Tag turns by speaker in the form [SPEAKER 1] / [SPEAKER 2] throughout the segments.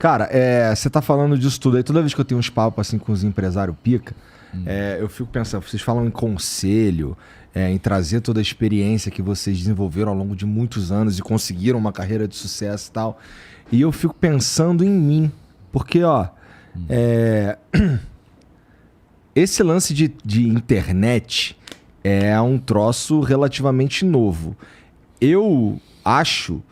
[SPEAKER 1] Cara, você tá falando disso tudo aí. Toda vez que eu tenho uns papos assim com os empresários pica, eu fico pensando, vocês falam em conselho, em trazer toda a experiência que vocês desenvolveram ao longo de muitos anos e conseguiram uma carreira de sucesso e tal. E eu fico pensando em mim. Porque, esse lance de internet é um troço relativamente novo. Eu acho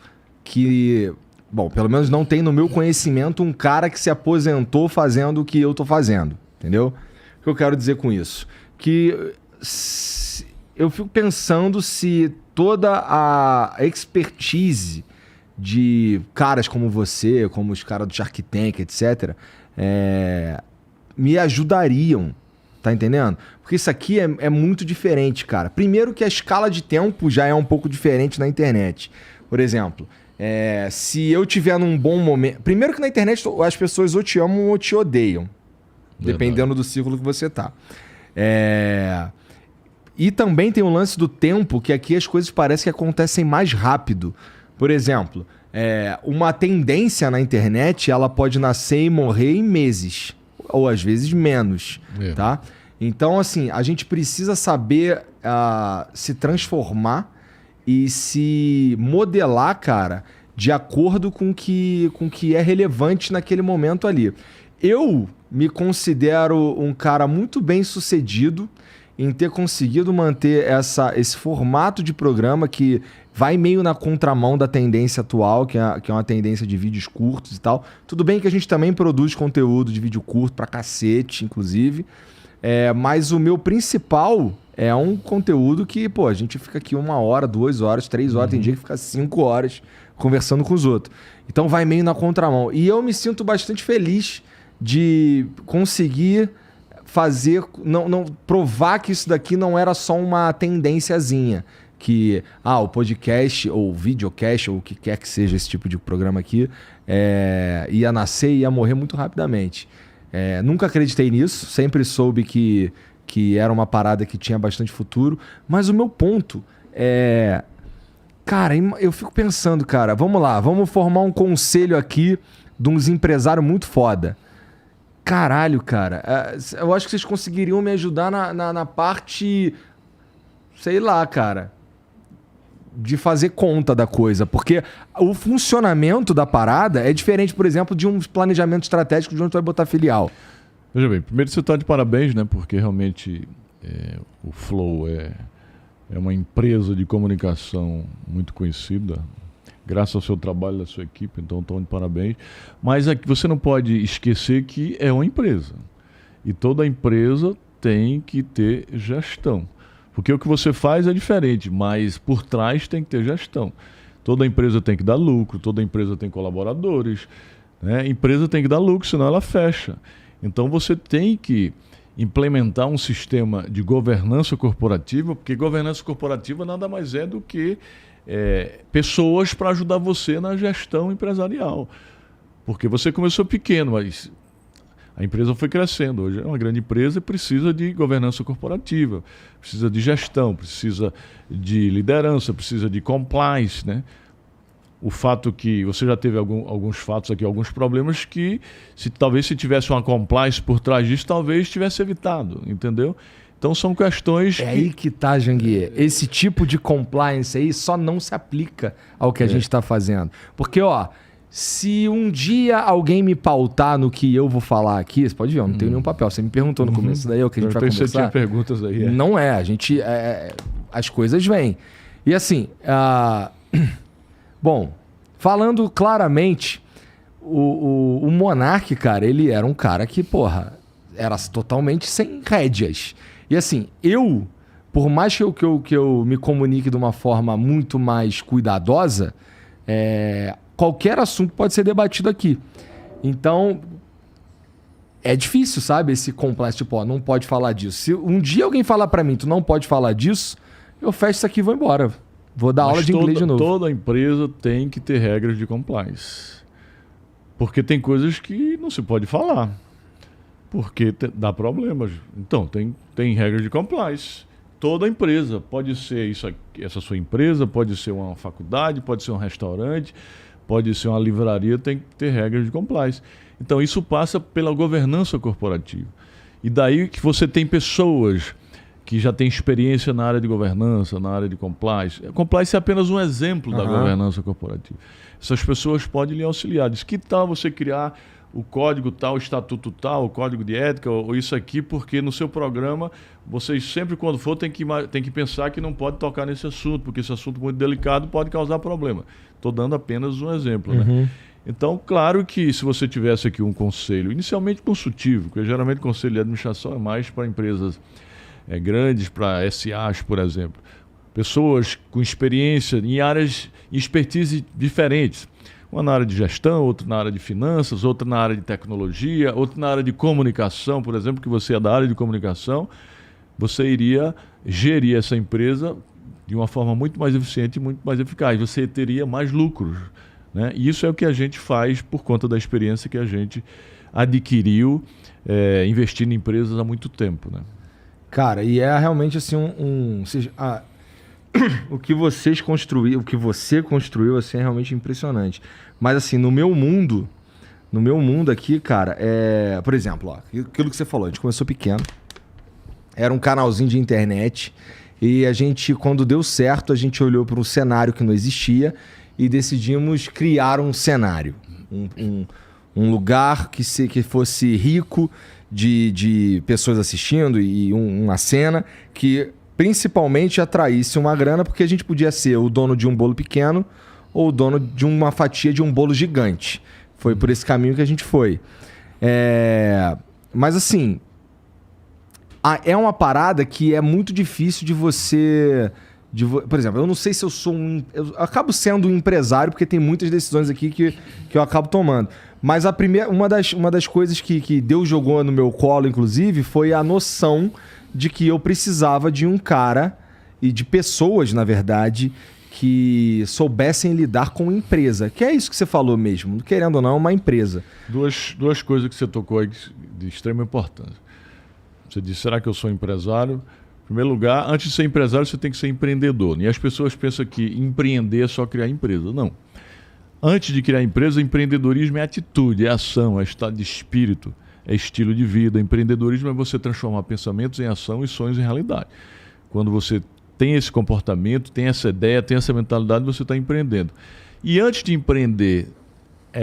[SPEAKER 1] que... Bom, pelo menos não tem no meu conhecimento um cara que se aposentou fazendo o que eu tô fazendo, entendeu? O que eu quero dizer com isso? Que eu fico pensando se toda a expertise de caras como você, como os caras do Shark Tank, etc., me ajudariam, tá entendendo? Porque isso aqui é muito diferente, cara. Primeiro que a escala de tempo já é um pouco diferente na internet. Por exemplo... se eu tiver num bom momento... Primeiro que na internet as pessoas ou te amam ou te odeiam. Verdade. Dependendo do ciclo que você tá. E também tem o lance do tempo, que aqui as coisas parecem que acontecem mais rápido. Por exemplo, uma tendência na internet, ela pode nascer e morrer em meses. Ou às vezes menos, tá? Então, assim, a gente precisa saber se transformar e se modelar, cara, de acordo com que é relevante naquele momento ali. Eu me considero um cara muito bem sucedido em ter conseguido manter esse formato de programa que vai meio na contramão da tendência atual, que é uma tendência de vídeos curtos e tal. Tudo bem que a gente também produz conteúdo de vídeo curto pra cacete, inclusive. Mas o meu principal... é um conteúdo que, a gente fica aqui 1 hora, 2 horas, 3 horas, tem dia que fica 5 horas conversando com os outros. Então vai meio na contramão. E eu me sinto bastante feliz de conseguir fazer, não provar que isso daqui não era só uma tendênciazinha. Que o podcast, ou videocast, ou o que quer que seja esse tipo de programa aqui, ia nascer e ia morrer muito rapidamente. Nunca acreditei nisso, sempre soube que era uma parada que tinha bastante futuro. Mas o meu ponto é... Cara, eu fico pensando, cara, vamos lá, vamos formar um conselho aqui de uns empresários muito foda. Caralho, cara, eu acho que vocês conseguiriam me ajudar na parte, sei lá, cara, de fazer conta da coisa. Porque o funcionamento da parada é diferente, por exemplo, de um planejamento estratégico de onde tu vai botar filial.
[SPEAKER 2] Veja bem, primeiro você está de parabéns, né? Porque realmente o Flow é uma empresa de comunicação muito conhecida, graças ao seu trabalho da sua equipe, então estão de parabéns. Mas aqui você não pode esquecer que é uma empresa. E toda empresa tem que ter gestão. Porque o que você faz é diferente, mas por trás tem que ter gestão. Toda empresa tem que dar lucro, toda empresa tem colaboradores, né? A empresa tem que dar lucro, senão ela fecha. Então você tem que implementar um sistema de governança corporativa, porque governança corporativa nada mais é do que pessoas para ajudar você na gestão empresarial. Porque você começou pequeno, mas a empresa foi crescendo. Hoje é uma grande empresa e precisa de governança corporativa, precisa de gestão, precisa de liderança, precisa de compliance, né? O fato que você já teve alguns fatos aqui, alguns problemas que talvez se tivesse uma compliance por trás disso, talvez tivesse evitado, entendeu? Então são questões
[SPEAKER 1] aí que tá, Janguier. Esse tipo de compliance aí só não se aplica ao que a gente está fazendo. Porque, se um dia alguém me pautar no que eu vou falar aqui, você pode ver, eu não tenho nenhum papel. Você me perguntou no começo, daí é o que a gente vai conversar.
[SPEAKER 2] Você tinha perguntas aí.
[SPEAKER 1] Não é, as coisas vêm. E assim... Bom, falando claramente, o Monark, cara, ele era um cara que, era totalmente sem rédeas. E assim, por mais que eu me comunique de uma forma muito mais cuidadosa, qualquer assunto pode ser debatido aqui. Então, é difícil, sabe? Esse complexo, não pode falar disso. Se um dia alguém falar pra mim, tu não pode falar disso, eu fecho isso aqui e vou embora. Vou dar aula de inglês de novo.
[SPEAKER 2] Toda empresa tem que ter regras de compliance. Porque tem coisas que não se pode falar. Porque dá problemas. Então, tem regras de compliance. Toda empresa. Pode ser essa sua empresa, pode ser uma faculdade, pode ser um restaurante, pode ser uma livraria, tem que ter regras de compliance. Então isso passa pela governança corporativa. E daí que você tem pessoas que já têm experiência na área de governança, na área de compliance. Compliance é apenas um exemplo da governança corporativa. Essas pessoas podem lhe auxiliar. Diz, que tal você criar o código tal, o estatuto tal, o código de ética, ou isso aqui, porque no seu programa, vocês sempre, quando for, tem que pensar que não pode tocar nesse assunto, porque esse assunto muito delicado pode causar problema. Estou dando apenas um exemplo, né? Então, claro que se você tivesse aqui um conselho, inicialmente consultivo, porque geralmente o conselho de administração é mais para empresas grandes, para SAs, por exemplo. Pessoas com experiência em áreas, em expertise diferentes. Uma na área de gestão, outra na área de finanças, outra na área de tecnologia, outra na área de comunicação, por exemplo, que você é da área de comunicação, você iria gerir essa empresa de uma forma muito mais eficiente e muito mais eficaz. Você teria mais lucros, né? E isso é o que a gente faz por conta da experiência que a gente adquiriu investindo em empresas há muito tempo, né?
[SPEAKER 1] Cara, e é realmente assim o que você construiu assim, é realmente impressionante. Mas assim, no meu mundo aqui, cara, por exemplo, ó, aquilo que você falou, a gente começou pequeno, era um canalzinho de internet, e a gente, quando deu certo, a gente olhou para um cenário que não existia e decidimos criar um cenário, um lugar que fosse rico de pessoas assistindo e uma cena que principalmente atraísse uma grana, porque a gente podia ser o dono de um bolo pequeno ou o dono de uma fatia de um bolo gigante. Foi por esse caminho que a gente foi. Mas assim, é uma parada que é muito difícil de você... Por exemplo, eu não sei se eu sou eu acabo sendo um empresário, porque tem muitas decisões aqui que eu acabo tomando. Mas uma das coisas que Deus jogou no meu colo, inclusive, foi a noção de que eu precisava de um cara e de pessoas, na verdade, que soubessem lidar com empresa. Que é isso que você falou mesmo, querendo ou não, uma empresa.
[SPEAKER 2] Duas coisas que você tocou aí de extrema importância. Você disse, será que eu sou empresário? Em primeiro lugar, antes de ser empresário, você tem que ser empreendedor. E as pessoas pensam que empreender é só criar empresa. Não. Antes de criar empresa, empreendedorismo é atitude, é ação, é estado de espírito, é estilo de vida. Empreendedorismo é você transformar pensamentos em ação e sonhos em realidade. Quando você tem esse comportamento, tem essa ideia, tem essa mentalidade, você está empreendendo. E antes de empreender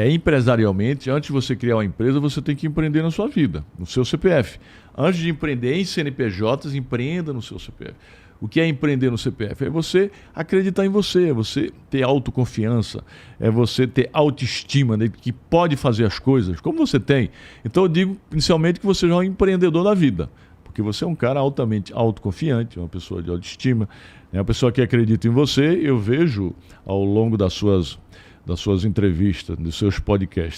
[SPEAKER 2] empresarialmente, antes de você criar uma empresa, você tem que empreender na sua vida, no seu CPF. Antes de empreender em CNPJs, empreenda no seu CPF. O que é empreender no CPF? É você acreditar em você, é você ter autoconfiança, é você ter autoestima, né, que pode fazer as coisas, como você tem. Então eu digo inicialmente que você já é um empreendedor da vida, porque você é um cara altamente autoconfiante, uma pessoa de autoestima, é uma pessoa que acredita em você. Eu vejo ao longo das suas entrevistas, dos seus podcasts,